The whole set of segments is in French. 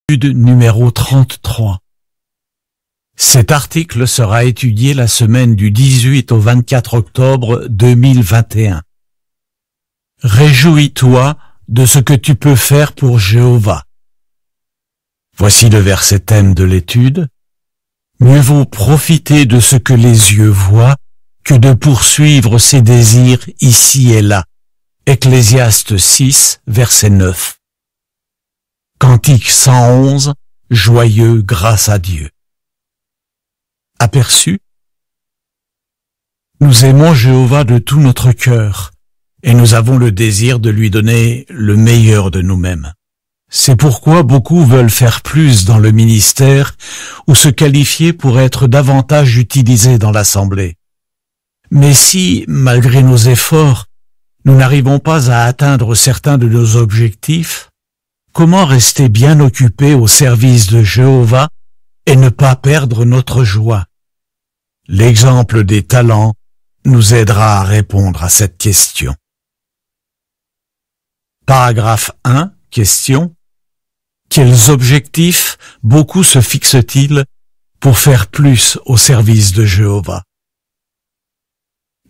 Numéro 33. Cet article sera étudié la semaine du 18 au 24 octobre 2021. Réjouis-toi de ce que tu peux faire pour Jéhovah. Voici le verset thème de l'étude. Mieux vaut profiter de ce que les yeux voient que de poursuivre ses désirs ici et là. Ecclésiaste 6, verset 9. Cantique 111, joyeux grâce à Dieu. Aperçu. Nous aimons Jéhovah de tout notre cœur, et nous avons le désir de lui donner le meilleur de nous-mêmes. C'est pourquoi beaucoup veulent faire plus dans le ministère ou se qualifier pour être davantage utilisés dans l'assemblée. Mais si, malgré nos efforts, nous n'arrivons pas à atteindre certains de nos objectifs, comment rester bien occupés au service de Jéhovah et ne pas perdre notre joie? L'exemple des talents nous aidera à répondre à cette question. Paragraphe 1, question. Quels objectifs beaucoup se fixent-ils pour faire plus au service de Jéhovah?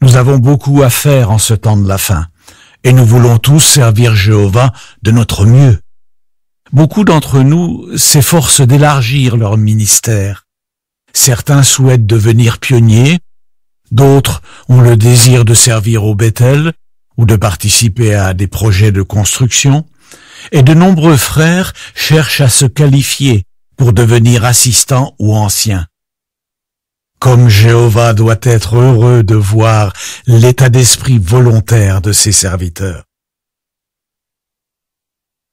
Nous avons beaucoup à faire en ce temps de la fin, et nous voulons tous servir Jéhovah de notre mieux. Beaucoup d'entre nous s'efforcent d'élargir leur ministère. Certains souhaitent devenir pionniers, d'autres ont le désir de servir au Bethel ou de participer à des projets de construction, et de nombreux frères cherchent à se qualifier pour devenir assistants ou anciens. Comme Jéhovah doit être heureux de voir l'état d'esprit volontaire de ses serviteurs.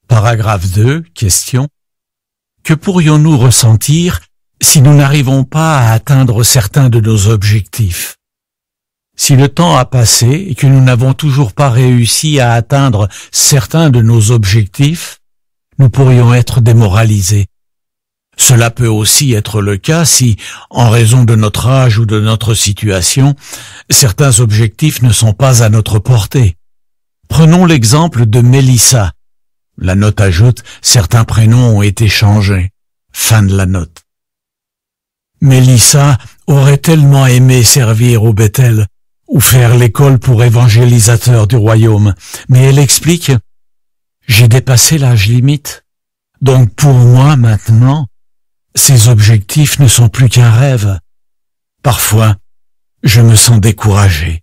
Paragraphe 2, question. Que pourrions-nous ressentir si nous n'arrivons pas à atteindre certains de nos objectifs? Si le temps a passé et que nous n'avons toujours pas réussi à atteindre certains de nos objectifs, nous pourrions être démoralisés. Cela peut aussi être le cas si, en raison de notre âge ou de notre situation, certains objectifs ne sont pas à notre portée. Prenons l'exemple de Mélissa. La note ajoute, certains prénoms ont été changés. Fin de la note. Mélissa aurait tellement aimé servir au Bethel ou faire l'école pour évangélisateur du royaume, mais elle explique « J'ai dépassé l'âge limite, donc pour moi maintenant, ces objectifs ne sont plus qu'un rêve. Parfois, je me sens découragé. »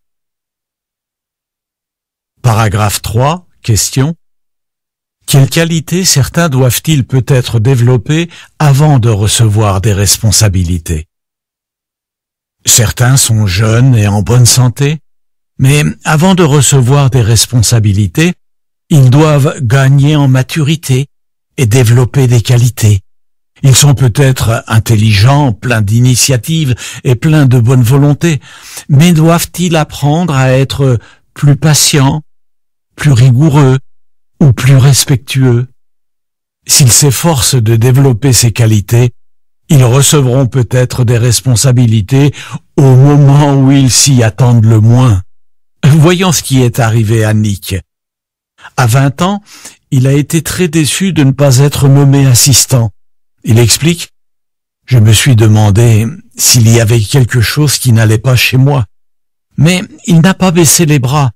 Paragraphe 3, question. Quelles qualités certains doivent-ils peut-être développer avant de recevoir des responsabilités? Certains sont jeunes et en bonne santé, mais avant de recevoir des responsabilités, ils doivent gagner en maturité et développer des qualités. Ils sont peut-être intelligents, pleins d'initiatives et pleins de bonne volonté, mais doivent-ils apprendre à être plus patients, plus rigoureux ou plus respectueux? S'ils s'efforcent de développer ces qualités, ils recevront peut-être des responsabilités au moment où ils s'y attendent le moins. Voyons ce qui est arrivé à Nick. À 20 ans, il a été très déçu de ne pas être nommé assistant. Il explique « Je me suis demandé s'il y avait quelque chose qui n'allait pas chez moi. » Mais il n'a pas baissé les bras.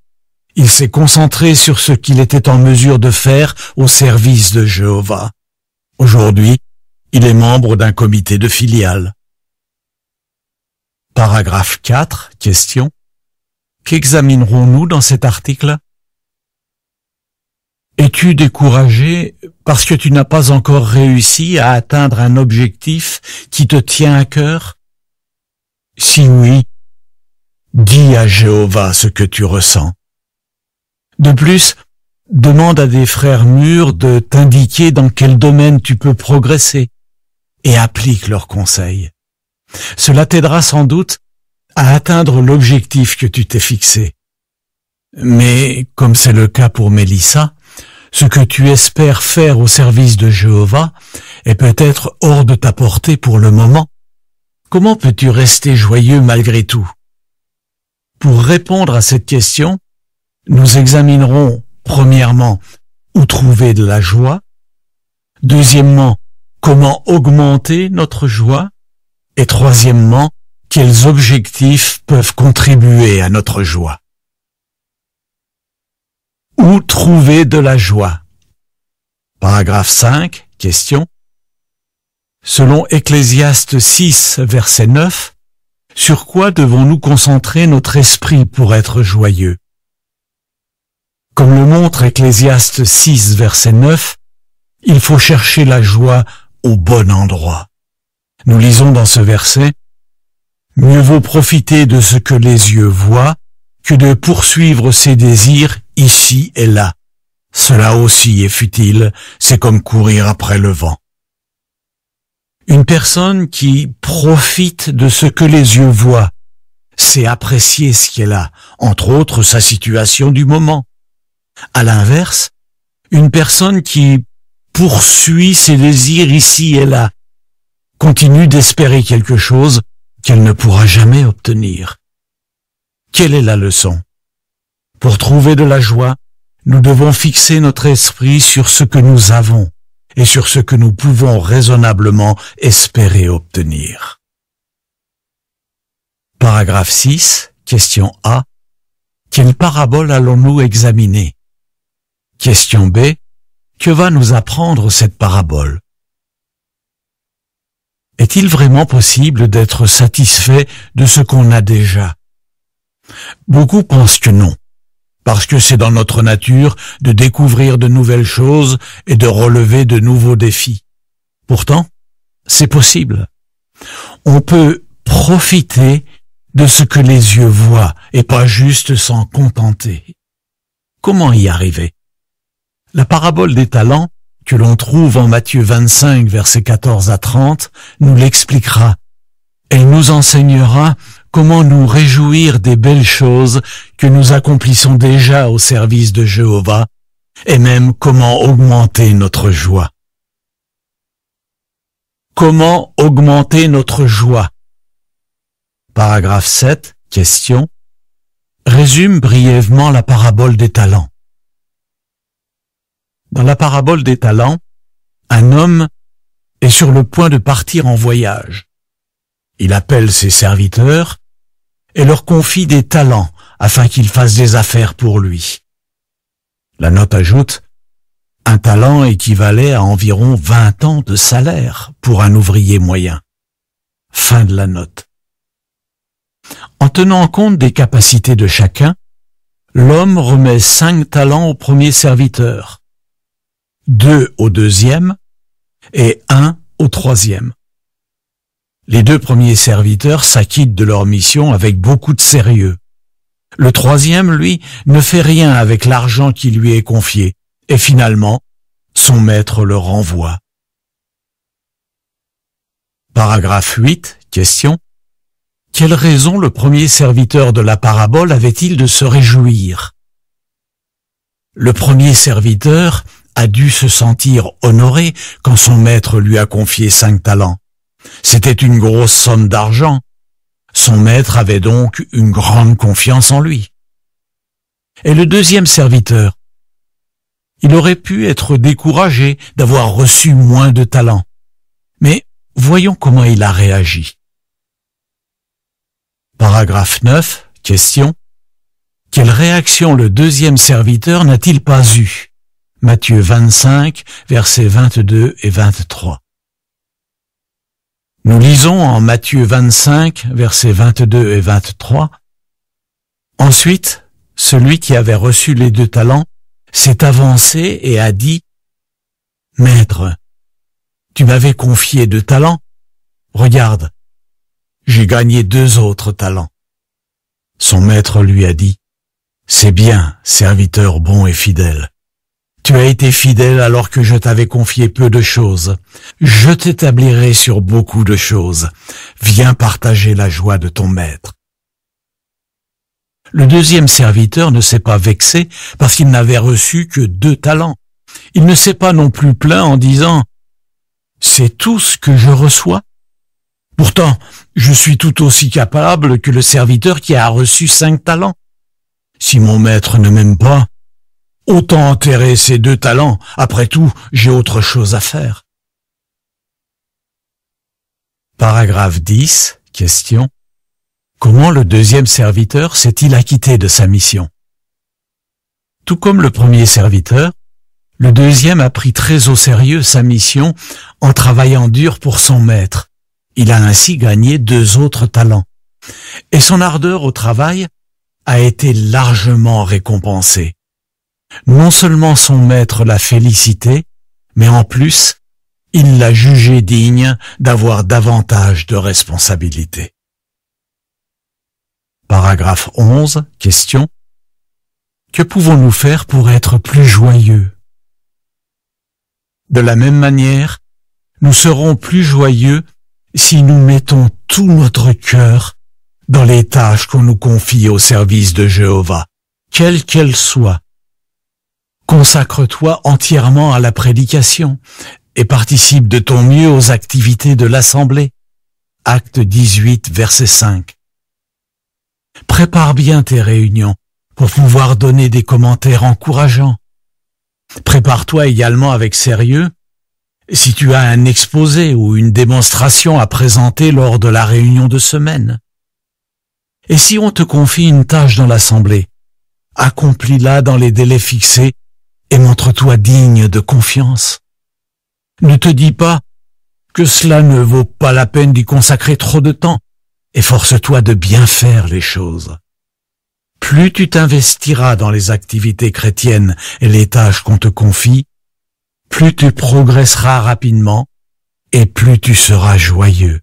Il s'est concentré sur ce qu'il était en mesure de faire au service de Jéhovah. Aujourd'hui, il est membre d'un comité de filiale. Paragraphe 4, question. Qu'examinerons-nous dans cet article? Es-tu découragé parce que tu n'as pas encore réussi à atteindre un objectif qui te tient à cœur? Si oui, dis à Jéhovah ce que tu ressens. De plus, demande à des frères mûrs de t'indiquer dans quel domaine tu peux progresser et applique leurs conseils. Cela t'aidera sans doute à atteindre l'objectif que tu t'es fixé. Mais, comme c'est le cas pour Mélissa, ce que tu espères faire au service de Jéhovah est peut-être hors de ta portée pour le moment. Comment peux-tu rester joyeux malgré tout? Pour répondre à cette question, nous examinerons, premièrement, où trouver de la joie. Deuxièmement, comment augmenter notre joie? Et troisièmement, quels objectifs peuvent contribuer à notre joie? Où trouver de la joie? Paragraphe 5, question. Selon Ecclésiaste 6, verset 9, sur quoi devons-nous concentrer notre esprit pour être joyeux? Comme le montre Ecclésiaste 6, verset 9, il faut chercher la joie au bon endroit. Nous lisons dans ce verset, « Mieux vaut profiter de ce que les yeux voient que de poursuivre ses désirs ici et là. Cela aussi est futile, c'est comme courir après le vent. » Une personne qui profite de ce que les yeux voient, c'est apprécier ce qu'elle a, entre autres sa situation du moment. À l'inverse, une personne qui poursuit ses désirs ici et là, continue d'espérer quelque chose qu'elle ne pourra jamais obtenir. Quelle est la leçon? Pour trouver de la joie, nous devons fixer notre esprit sur ce que nous avons et sur ce que nous pouvons raisonnablement espérer obtenir. Paragraphe 6, question A. Quelle parabole allons-nous examiner? Question B. Que va nous apprendre cette parabole? Est-il vraiment possible d'être satisfait de ce qu'on a déjà? Beaucoup pensent que non, parce que c'est dans notre nature de découvrir de nouvelles choses et de relever de nouveaux défis. Pourtant, c'est possible. On peut profiter de ce que les yeux voient et pas juste s'en contenter. Comment y arriver? La parabole des talents, que l'on trouve en Matthieu 25, versets 14 à 30, nous l'expliquera. Elle nous enseignera comment nous réjouir des belles choses que nous accomplissons déjà au service de Jéhovah, et même comment augmenter notre joie. Comment augmenter notre joie? Paragraphe 7, question. Résume brièvement la parabole des talents. Dans la parabole des talents, un homme est sur le point de partir en voyage. Il appelle ses serviteurs et leur confie des talents afin qu'ils fassent des affaires pour lui. La note ajoute, un talent équivalait à environ 20 ans de salaire pour un ouvrier moyen. Fin de la note. En tenant compte des capacités de chacun, l'homme remet 5 talents au premier serviteur, 2 au deuxième et 1 au troisième. Les 2 premiers serviteurs s'acquittent de leur mission avec beaucoup de sérieux. Le troisième, lui, ne fait rien avec l'argent qui lui est confié et finalement, son maître le renvoie. Paragraphe 8, question. Quelle raison le premier serviteur de la parabole avait-il de se réjouir? Le premier serviteur a dû se sentir honoré quand son maître lui a confié 5 talents. C'était une grosse somme d'argent. Son maître avait donc une grande confiance en lui. Et le deuxième serviteur, il aurait pu être découragé d'avoir reçu moins de talents. Mais voyons comment il a réagi. Paragraphe 9, question. Quelle réaction le deuxième serviteur n'a-t-il pas eue? Matthieu 25, versets 22 et 23. Nous lisons en Matthieu 25, versets 22 et 23. Ensuite, celui qui avait reçu les 2 talents s'est avancé et a dit, « Maître, tu m'avais confié 2 talents. Regarde, j'ai gagné 2 autres talents. » Son maître lui a dit, « C'est bien, serviteur bon et fidèle. Tu as été fidèle alors que je t'avais confié peu de choses. Je t'établirai sur beaucoup de choses. Viens partager la joie de ton maître. » Le deuxième serviteur ne s'est pas vexé parce qu'il n'avait reçu que 2 talents. Il ne s'est pas non plus plaint en disant « C'est tout ce que je reçois. Pourtant, je suis tout aussi capable que le serviteur qui a reçu 5 talents. Si mon maître ne m'aime pas, autant enterrer ces 2 talents. Après tout, j'ai autre chose à faire. » Paragraphe 10, question. Comment le deuxième serviteur s'est-il acquitté de sa mission? Tout comme le premier serviteur, le deuxième a pris très au sérieux sa mission en travaillant dur pour son maître. Il a ainsi gagné 2 autres talents. Et son ardeur au travail a été largement récompensée. Non seulement son maître l'a félicité, mais en plus, il l'a jugé digne d'avoir davantage de responsabilités. Paragraphe 11, question. Que pouvons-nous faire pour être plus joyeux? De la même manière, nous serons plus joyeux si nous mettons tout notre cœur dans les tâches qu'on nous confie au service de Jéhovah, quelles qu'elles soient. Consacre-toi entièrement à la prédication et participe de ton mieux aux activités de l'Assemblée. Acte 18, verset 5. Prépare bien tes réunions pour pouvoir donner des commentaires encourageants. Prépare-toi également avec sérieux si tu as un exposé ou une démonstration à présenter lors de la réunion de semaine. Et si on te confie une tâche dans l'Assemblée, accomplis-la dans les délais fixés et montre-toi digne de confiance. Ne te dis pas que cela ne vaut pas la peine d'y consacrer trop de temps. Efforce-toi de bien faire les choses. Plus tu t'investiras dans les activités chrétiennes et les tâches qu'on te confie, plus tu progresseras rapidement et plus tu seras joyeux.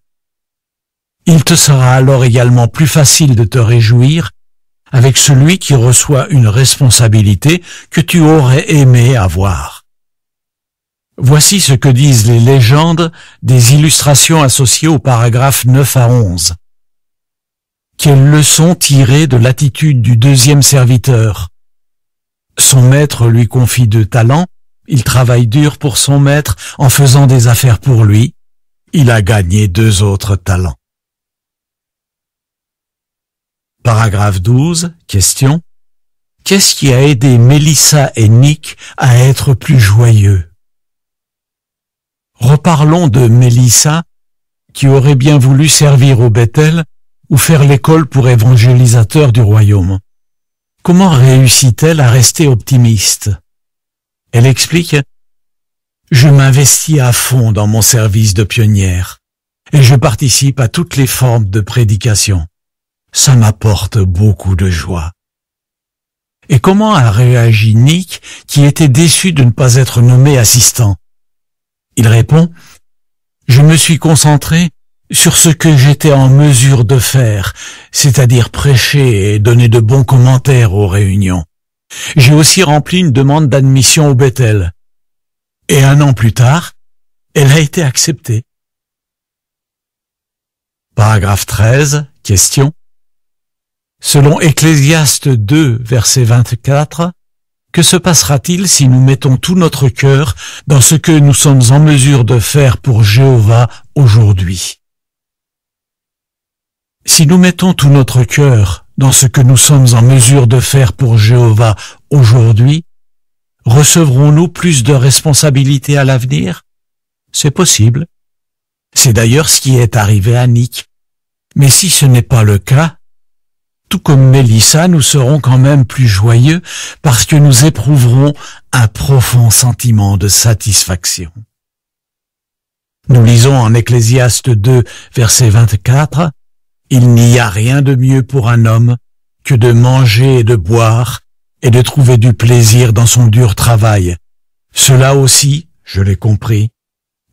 Il te sera alors également plus facile de te réjouir avec celui qui reçoit une responsabilité que tu aurais aimé avoir. Voici ce que disent les légendes des illustrations associées aux paragraphes 9 à 11. Quelle leçon tirer de l'attitude du deuxième serviteur? Son maître lui confie 2 talents, il travaille dur pour son maître en faisant des affaires pour lui, il a gagné 2 autres talents. Paragraphe 12, question. Qu'est-ce qui a aidé Mélissa et Nick à être plus joyeux? Reparlons de Mélissa, qui aurait bien voulu servir au Bethel ou faire l'école pour évangélisateur du royaume. Comment réussit-elle à rester optimiste? Elle explique « Je m'investis à fond dans mon service de pionnière et je participe à toutes les formes de prédication. Ça m'apporte beaucoup de joie. » Et comment a réagi Nick, qui était déçu de ne pas être nommé assistant? Il répond « Je me suis concentré sur ce que j'étais en mesure de faire, c'est-à-dire prêcher et donner de bons commentaires aux réunions. J'ai aussi rempli une demande d'admission au Bethel. Et 1 an plus tard, elle a été acceptée. » Paragraphe 13, question. Selon Ecclésiaste 2, verset 24, que se passera-t-il si nous mettons tout notre cœur dans ce que nous sommes en mesure de faire pour Jéhovah aujourd'hui? Si nous mettons tout notre cœur dans ce que nous sommes en mesure de faire pour Jéhovah aujourd'hui, recevrons-nous plus de responsabilités à l'avenir? C'est possible. C'est d'ailleurs ce qui est arrivé à Nick. Mais si ce n'est pas le cas, tout comme Mélissa, nous serons quand même plus joyeux parce que nous éprouverons un profond sentiment de satisfaction. Nous lisons en Ecclésiaste 2, verset 24, « Il n'y a rien de mieux pour un homme que de manger et de boire et de trouver du plaisir dans son dur travail. Cela aussi, je l'ai compris,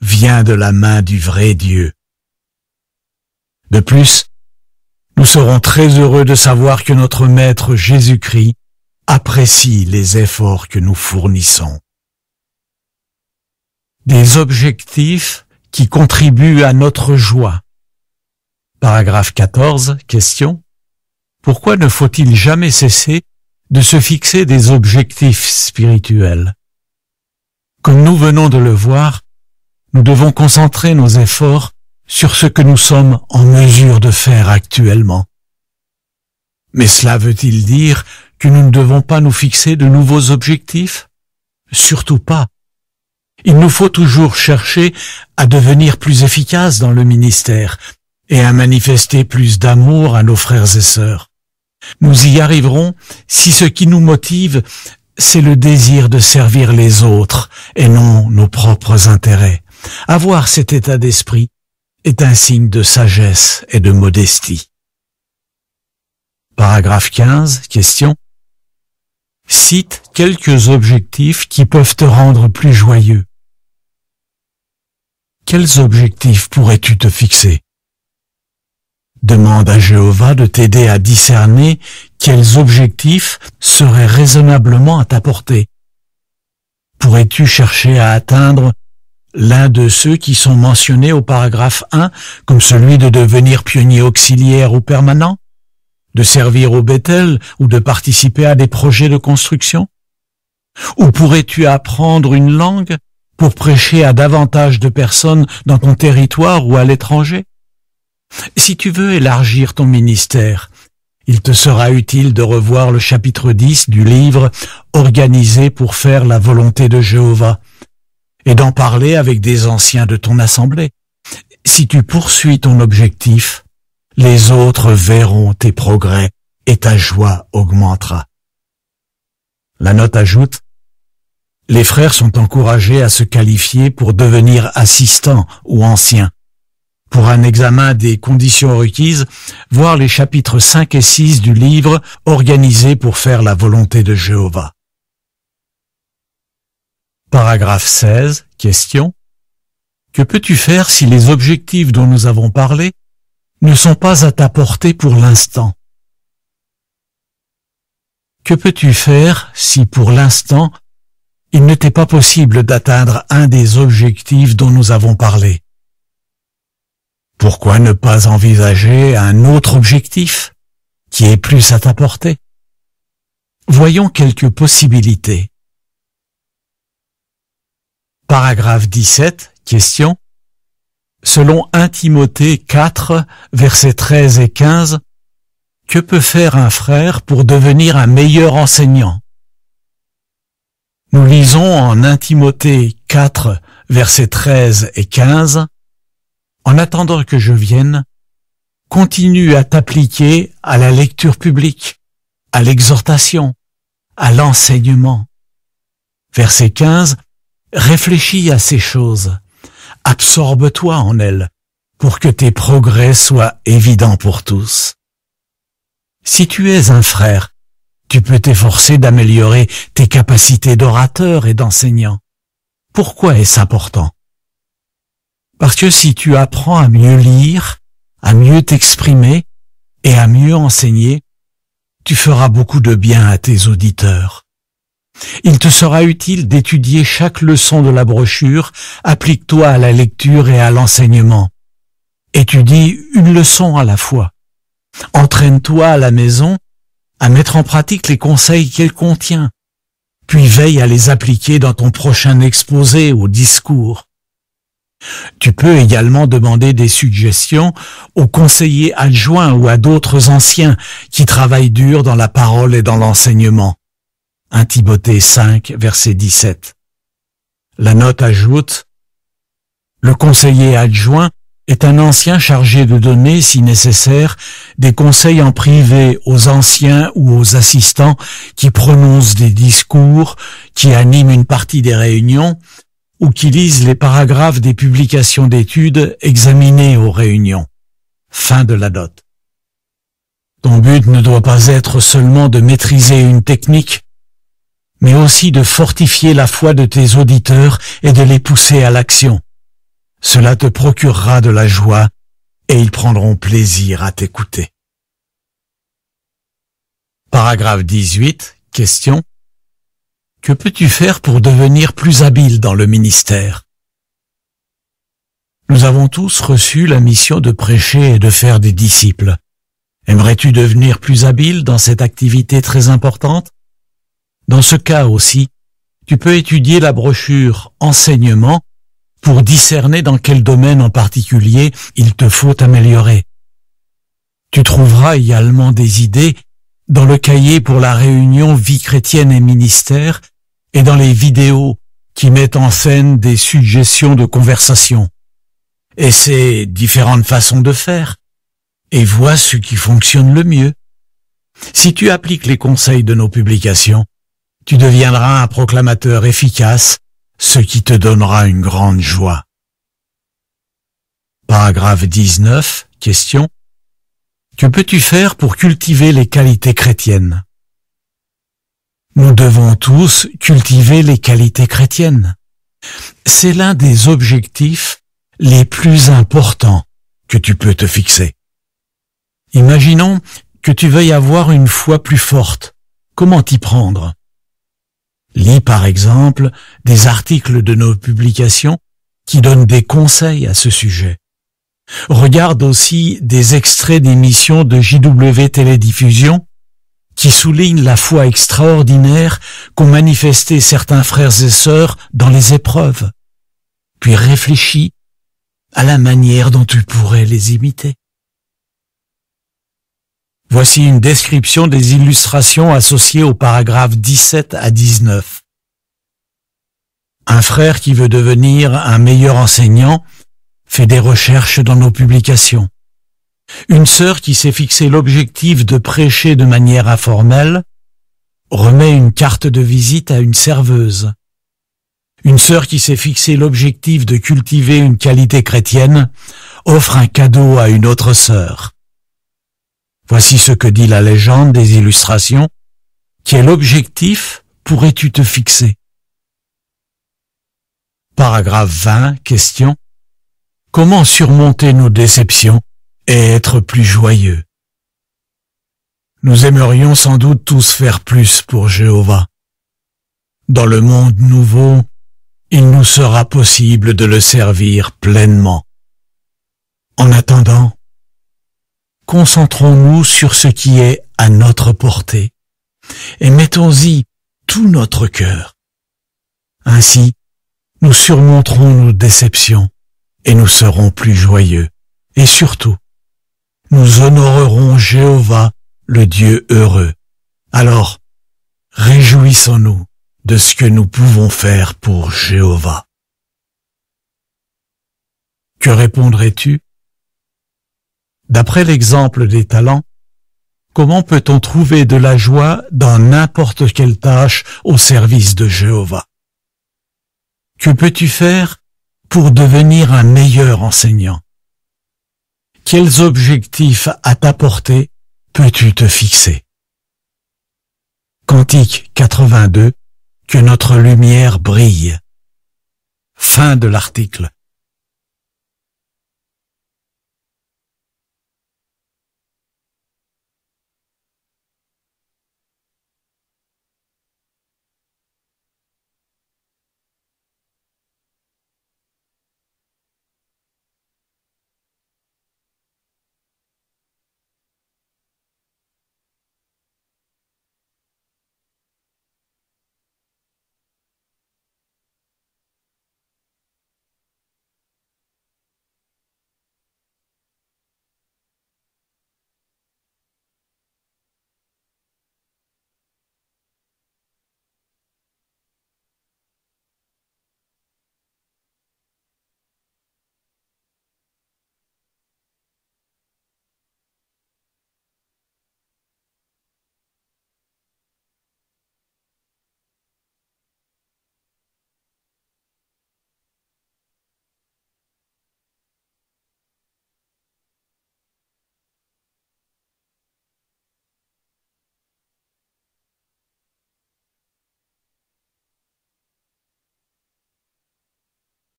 vient de la main du vrai Dieu. » De plus, nous serons très heureux de savoir que notre Maître Jésus-Christ apprécie les efforts que nous fournissons. Des objectifs qui contribuent à notre joie. Paragraphe 14, question. Pourquoi ne faut-il jamais cesser de se fixer des objectifs spirituels? Comme nous venons de le voir, nous devons concentrer nos efforts sur ce que nous sommes en mesure de faire actuellement. Mais cela veut-il dire que nous ne devons pas nous fixer de nouveaux objectifs? Surtout pas. Il nous faut toujours chercher à devenir plus efficaces dans le ministère et à manifester plus d'amour à nos frères et sœurs. Nous y arriverons si ce qui nous motive, c'est le désir de servir les autres et non nos propres intérêts. Avoir cet état d'esprit est un signe de sagesse et de modestie. Paragraphe 15, question. Cite quelques objectifs qui peuvent te rendre plus joyeux. Quels objectifs pourrais-tu te fixer? Demande à Jéhovah de t'aider à discerner quels objectifs seraient raisonnablement à ta portée. Pourrais-tu chercher à atteindre l'un de ceux qui sont mentionnés au paragraphe 1, comme celui de devenir pionnier auxiliaire ou permanent, de servir au Bethel ou de participer à des projets de construction? Ou pourrais-tu apprendre une langue pour prêcher à davantage de personnes dans ton territoire ou à l'étranger? Si tu veux élargir ton ministère, il te sera utile de revoir le chapitre 10 du livre « Organisé pour faire la volonté de Jéhovah » et d'en parler avec des anciens de ton assemblée. Si tu poursuis ton objectif, les autres verront tes progrès et ta joie augmentera. La note ajoute: les frères sont encouragés à se qualifier pour devenir assistants ou anciens. Pour un examen des conditions requises, voir les chapitres 5 et 6 du livre « Organisé pour faire la volonté de Jéhovah ». Paragraphe 16, question. Que peux-tu faire si les objectifs dont nous avons parlé ne sont pas à ta portée pour l'instant? Que peux-tu faire si pour l'instant il ne t'est pas possible d'atteindre un des objectifs dont nous avons parlé? Pourquoi ne pas envisager un autre objectif qui est plus à ta portée? Voyons quelques possibilités. Paragraphe 17, question. Selon 1 Timothée 4, versets 13 et 15, que peut faire un frère pour devenir un meilleur enseignant? Nous lisons en 1 Timothée 4, versets 13 et 15, en attendant que je vienne, continue à t'appliquer à la lecture publique, à l'exhortation, à l'enseignement. Verset 15, réfléchis à ces choses, absorbe-toi en elles, pour que tes progrès soient évidents pour tous. Si tu es un frère, tu peux t'efforcer d'améliorer tes capacités d'orateur et d'enseignant. Pourquoi est-ce important? Parce que si tu apprends à mieux lire, à mieux t'exprimer et à mieux enseigner, tu feras beaucoup de bien à tes auditeurs. Il te sera utile d'étudier chaque leçon de la brochure, applique-toi à la lecture et à l'enseignement. Étudie une leçon à la fois. Entraîne-toi à la maison à mettre en pratique les conseils qu'elle contient, puis veille à les appliquer dans ton prochain exposé ou discours. Tu peux également demander des suggestions aux conseillers adjoints ou à d'autres anciens qui travaillent dur dans la parole et dans l'enseignement. 1 Timothée 5, verset 17. La note ajoute: le conseiller adjoint est un ancien chargé de donner, si nécessaire, des conseils en privé aux anciens ou aux assistants qui prononcent des discours, qui animent une partie des réunions, ou qui lisent les paragraphes des publications d'études examinées aux réunions. Fin de la note. Ton but ne doit pas être seulement de maîtriser une technique, mais aussi de fortifier la foi de tes auditeurs et de les pousser à l'action. Cela te procurera de la joie et ils prendront plaisir à t'écouter. Paragraphe 18, question. Que peux-tu faire pour devenir plus habile dans le ministère? Nous avons tous reçu la mission de prêcher et de faire des disciples. Aimerais-tu devenir plus habile dans cette activité très importante? Dans ce cas aussi, tu peux étudier la brochure « Enseignement » pour discerner dans quel domaine en particulier il te faut améliorer. Tu trouveras également des idées dans le cahier pour la réunion Vie chrétienne et ministère et dans les vidéos qui mettent en scène des suggestions de conversation. Essaie différentes façons de faire et vois ce qui fonctionne le mieux. Si tu appliques les conseils de nos publications, tu deviendras un proclamateur efficace, ce qui te donnera une grande joie. Paragraphe 19, question. Que peux-tu faire pour cultiver les qualités chrétiennes? Nous devons tous cultiver les qualités chrétiennes. C'est l'un des objectifs les plus importants que tu peux te fixer. Imaginons que tu veuilles avoir une foi plus forte. Comment t'y prendre? Lis par exemple des articles de nos publications qui donnent des conseils à ce sujet. Regarde aussi des extraits d'émissions de JW Télédiffusion qui soulignent la foi extraordinaire qu'ont manifesté certains frères et sœurs dans les épreuves. Puis réfléchis à la manière dont tu pourrais les imiter. Voici une description des illustrations associées aux paragraphes 17 à 19. Un frère qui veut devenir un meilleur enseignant fait des recherches dans nos publications. Une sœur qui s'est fixé l'objectif de prêcher de manière informelle remet une carte de visite à une serveuse. Une sœur qui s'est fixé l'objectif de cultiver une qualité chrétienne offre un cadeau à une autre sœur. Voici ce que dit la légende des illustrations. Quel objectif pourrais-tu te fixer? Paragraphe 20, question. Comment surmonter nos déceptions et être plus joyeux? Nous aimerions sans doute tous faire plus pour Jéhovah. Dans le monde nouveau, il nous sera possible de le servir pleinement. En attendant, concentrons-nous sur ce qui est à notre portée et mettons-y tout notre cœur. Ainsi, nous surmonterons nos déceptions et nous serons plus joyeux. Et surtout, nous honorerons Jéhovah, le Dieu heureux. Alors, réjouissons-nous de ce que nous pouvons faire pour Jéhovah. Que répondrais-tu? D'après l'exemple des talents, comment peut-on trouver de la joie dans n'importe quelle tâche au service de Jéhovah? Que peux-tu faire pour devenir un meilleur enseignant? Quels objectifs à ta portée peux-tu te fixer? Cantique 82, que notre lumière brille. Fin de l'article.